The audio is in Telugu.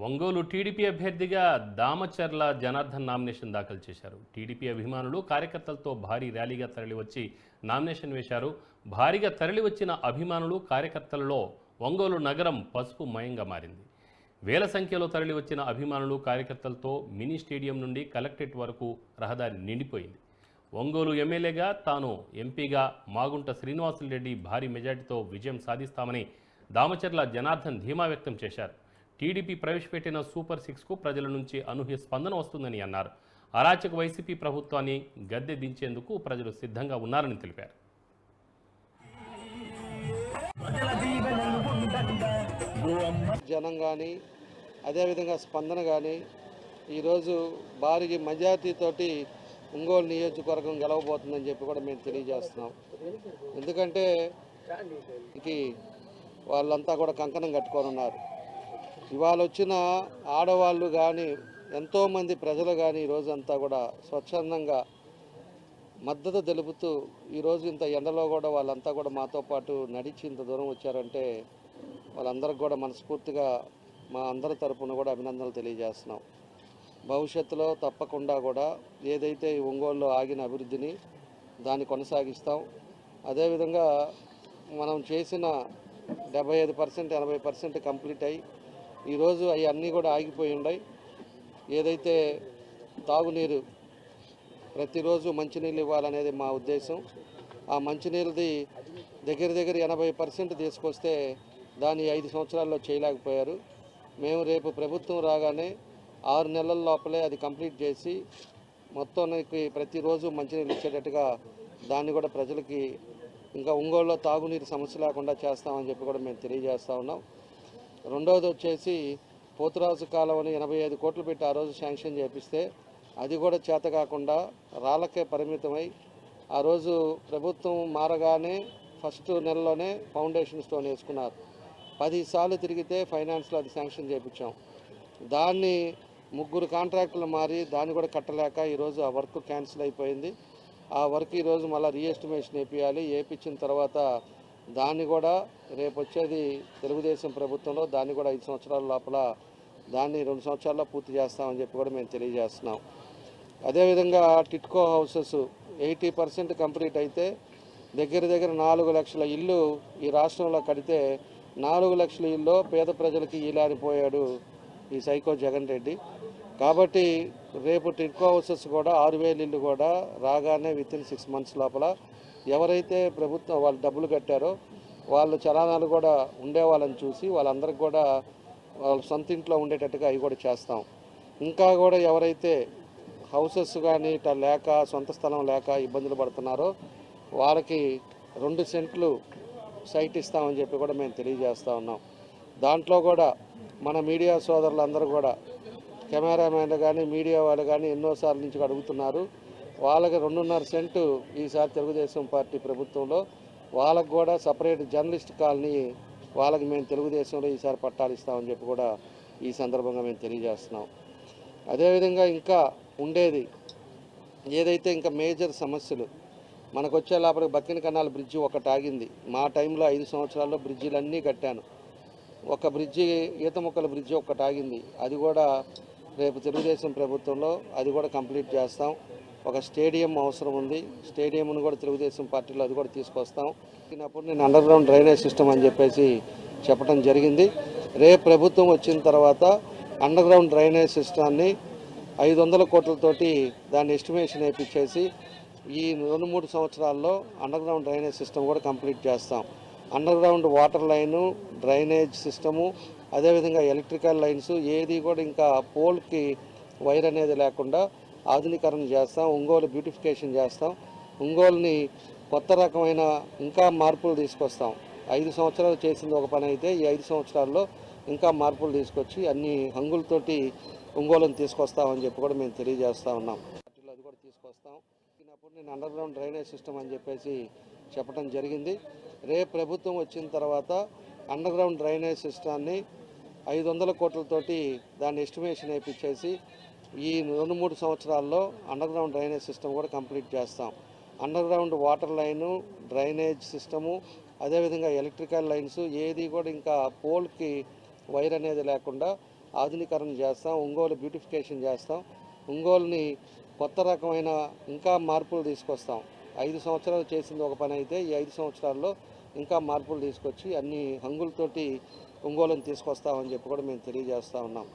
ఒంగోలు టీడీపీ అభ్యర్థిగా దామచర్ల జనార్దన్ నామినేషన్ దాఖలు చేశారు. టీడీపీ అభిమానులు కార్యకర్తలతో భారీ ర్యాలీగా తరలివచ్చి నామినేషన్ వేశారు. భారీగా తరలివచ్చిన అభిమానులు కార్యకర్తలలో ఒంగోలు నగరం పసుపు మయంగా మారింది. వేల సంఖ్యలో తరలివచ్చిన అభిమానులు కార్యకర్తలతో మినీ స్టేడియం నుండి కలెక్టరేట్ వరకు రహదారి నిండిపోయింది. ఒంగోలు ఎమ్మెల్యేగా తాను ఎంపీగా మాగుంట శ్రీనివాసులరెడ్డి భారీ మెజార్టీతో విజయం సాధిస్తామని దామచర్ల జనార్దన్ ధీమా వ్యక్తం చేశారు. టీడీపీ ప్రవేశపెట్టిన సూపర్ సిక్స్కు ప్రజల నుంచి అనూహ్య స్పందన వస్తుందని అన్నారు. అరాచక వైసీపీ ప్రభుత్వాన్ని గద్దె దించేందుకు ప్రజలు సిద్ధంగా ఉన్నారని తెలిపారు. జనం కానీ అదేవిధంగా స్పందన కానీ ఈరోజు భారీ మెజార్టీతోటి ఒంగోలు నియోజకవర్గం గెలవబోతుందని చెప్పి కూడా మేము తెలియజేస్తున్నాం. ఎందుకంటే వాళ్ళంతా కూడా కంకణం కట్టుకొని ఉన్నారు. ఇవాళ వచ్చిన ఆడవాళ్ళు కానీ ఎంతోమంది ప్రజలు కానీ ఈరోజంతా కూడా స్వచ్ఛందంగా మద్దతు తెలుపుతూ ఈరోజు ఇంత ఎండలో కూడా వాళ్ళంతా కూడా మాతో పాటు నడిచి ఇంత దూరం వచ్చారంటే వాళ్ళందరికీ కూడా మనస్ఫూర్తిగా మా అందరి తరపున కూడా అభినందనలు తెలియజేస్తున్నాం. భవిష్యత్తులో తప్పకుండా కూడా ఏదైతే ఈ ఒంగోలులో ఆగిన అభివృద్ధిని దాన్ని కొనసాగిస్తాం. అదేవిధంగా మనం చేసిన 75% 80% కంప్లీట్ అయ్యి ఈరోజు అవన్నీ కూడా ఆగిపోయి ఉన్నాయి. ఏదైతే తాగునీరు ప్రతిరోజు మంచినీళ్ళు ఇవ్వాలనేది మా ఉద్దేశం. ఆ మంచినీళ్ళది దగ్గర 80% తీసుకొస్తే దాన్ని 5 సంవత్సరాల్లో చేయలేకపోయారు. మేము రేపు ప్రభుత్వం రాగానే 6 నెలల లోపలే అది కంప్లీట్ చేసి మొత్తానికి ప్రతిరోజు మంచినీళ్ళు ఇచ్చేటట్టుగా దాన్ని కూడా ప్రజలకి ఇంకా ఒంగోలులో తాగునీరు సమస్య లేకుండా చేస్తామని చెప్పి కూడా మేము తెలియజేస్తూ ఉన్నాం. రెండవది వచ్చేసి పోతురాజు కాలువని 85 కోట్లు పెట్టి ఆ రోజు శాంక్షన్ చేపిస్తే అది కూడా చేత కాకుండా రాళ్ళకే పరిమితమై ఆ రోజు ప్రభుత్వం మారగానే ఫస్ట్ నెలలోనే ఫౌండేషన్ స్టోన్ వేసుకున్నారు. 10 సార్లు తిరిగితే ఫైనాన్స్లో అది శాంక్షన్ చేయించాం. దాన్ని 3 కాంట్రాక్టులు మారి దాన్ని కూడా కట్టలేక ఈరోజు ఆ వర్క్ క్యాన్సిల్ అయిపోయింది. ఆ వర్క్ ఈరోజు మళ్ళీ రీఎస్టిమేషన్ వేయించాలి. వేయించిన తర్వాత దాన్ని కూడా రేపు వచ్చేది తెలుగుదేశం ప్రభుత్వంలో దాన్ని కూడా 5 సంవత్సరాల లోపల దాన్ని 2 సంవత్సరాల్లో పూర్తి చేస్తామని చెప్పి కూడా మేము తెలియజేస్తున్నాం. అదేవిధంగా టిట్కో హౌసెస్ 80% కంప్లీట్ అయితే దగ్గర 4 లక్షల ఇల్లు ఈ రాష్ట్రంలో కడితే 4 లక్షల ఇల్లు పేద ప్రజలకి ఈలారిపోయాడు ఈ సైకో జగన్ రెడ్డి. కాబట్టి రేపు టిట్కో హౌసెస్ కూడా 6,000 ఇల్లు కూడా రాగానే వితిన్ 6 మంత్స్ లోపల ఎవరైతే ప్రభుత్వం వాళ్ళు డబ్బులు కట్టారో వాళ్ళు చలానాలు కూడా ఉండేవాళ్ళని చూసి వాళ్ళందరికీ కూడా వాళ్ళ సొంత ఇంట్లో ఉండేటట్టుగా అవి కూడా చేస్తాం. ఇంకా కూడా ఎవరైతే హౌసెస్ కానీ ఇట్లా లేక సొంత స్థలం లేక ఇబ్బందులు పడుతున్నారో వాళ్ళకి 2 సెంట్లు సైట్ ఇస్తామని చెప్పి కూడా మేము తెలియజేస్తూ ఉన్నాం. దాంట్లో కూడా మన మీడియా సోదరులందరూ కూడా కెమెరామెన్లు కానీ మీడియా వాళ్ళు కానీ ఎన్నోసార్లు నుంచి అడుగుతున్నారు. వాళ్ళకి 2.5 సెంటు ఈసారి తెలుగుదేశం పార్టీ ప్రభుత్వంలో వాళ్ళకు కూడా సపరేట్ జర్నలిస్ట్ కాలనీ వాళ్ళకి మేము తెలుగుదేశంలో ఈసారి పట్టాలు ఇస్తామని చెప్పి కూడా ఈ సందర్భంగా మేము తెలియజేస్తున్నాం. అదేవిధంగా ఇంకా ఉండేది ఏదైతే ఇంకా మేజర్ సమస్యలు మనకు వచ్చే లోపలికి బక్కిన కన్నాల బ్రిడ్జి ఒకటి ఆగింది. మా టైంలో 5 సంవత్సరాల్లో బ్రిడ్జిలన్నీ కట్టాను. ఒక బ్రిడ్జి ఈత మొక్కల బ్రిడ్జి ఒకటి ఆగింది. అది కూడా రేపు తెలుగుదేశం ప్రభుత్వంలో అది కూడా కంప్లీట్ చేస్తాం. ఒక స్టేడియం అవసరం ఉంది. స్టేడియంను కూడా తెలుగుదేశం పార్టీలో అది కూడా తీసుకొస్తాం. అప్పుడు నేను అండర్ గ్రౌండ్ డ్రైనేజ్ సిస్టమ్ అని చెప్పేసి చెప్పడం జరిగింది. రేపు ప్రభుత్వం వచ్చిన తర్వాత అండర్ గ్రౌండ్ డ్రైనేజ్ సిస్టాన్ని 500 కోట్లతోటి దాన్ని ఎస్టిమేషన్ వేయించేసి ఈ 2-3 సంవత్సరాల్లో అండర్ గ్రౌండ్ డ్రైనేజ్ సిస్టమ్ కూడా కంప్లీట్ చేస్తాం. Under ground water line, drainage system, అదేవిధంగా ఎలక్ట్రికల్ లైన్స్ ఏది కూడా ఇంకా పోల్కి వైర్ అనేది లేకుండా ఆధునీకరణ చేస్తాం. ఒంగోలు బ్యూటిఫికేషన్ చేస్తాం. ఒంగోలుని కొత్త రకమైన ఇంకా మార్పులు తీసుకొస్తాం. 5 సంవత్సరాలు చేసింది ఒక పని అయితే ఈ 5 సంవత్సరాల్లో ఇంకా మార్పులు తీసుకొచ్చి అన్ని హంగులతోటి ఒంగోలుని తీసుకొస్తామని చెప్పి కూడా మేము తెలియజేస్తూ ఉన్నాం. అది కూడా తీసుకొస్తాం. అప్పుడు నేను అండర్ గ్రౌండ్ డ్రైనేజ్ సిస్టమ్ అని చెప్పేసి చెప్పడం జరిగింది. రేపు ప్రభుత్వం వచ్చిన తర్వాత అండర్ గ్రౌండ్ డ్రైనేజ్ సిస్టాన్ని 500 కోట్లతోటి దాన్ని ఎస్టిమేషన్ వేయించేసి ఈ 2-3 సంవత్సరాల్లో అండర్ గ్రౌండ్ డ్రైనేజ్ సిస్టమ్ కూడా కంప్లీట్ చేస్తాం. Under ground water line, drainage system, అదేవిధంగా ఎలక్ట్రికల్ లైన్స్ ఏది కూడా ఇంకా పోల్కి వైర్ అనేది లేకుండా ఆధునీకరణ చేస్తాం, ఒంగోలు బ్యూటిఫికేషన్ చేస్తాం, ఒంగోలుని కొత్త రకమైన ఇంకా మార్పులు తీసుకొస్తాం. 5 సంవత్సరాలు చేసింది ఒక పని అయితే ఈ 5 సంవత్సరాల్లో ఇంకా మార్పులు తీసుకొచ్చి అన్ని హంగులతోటి ఒంగోలుని తీసుకొస్తామని చెప్పి కూడా మేము తెలియజేస్తూ ఉన్నాం.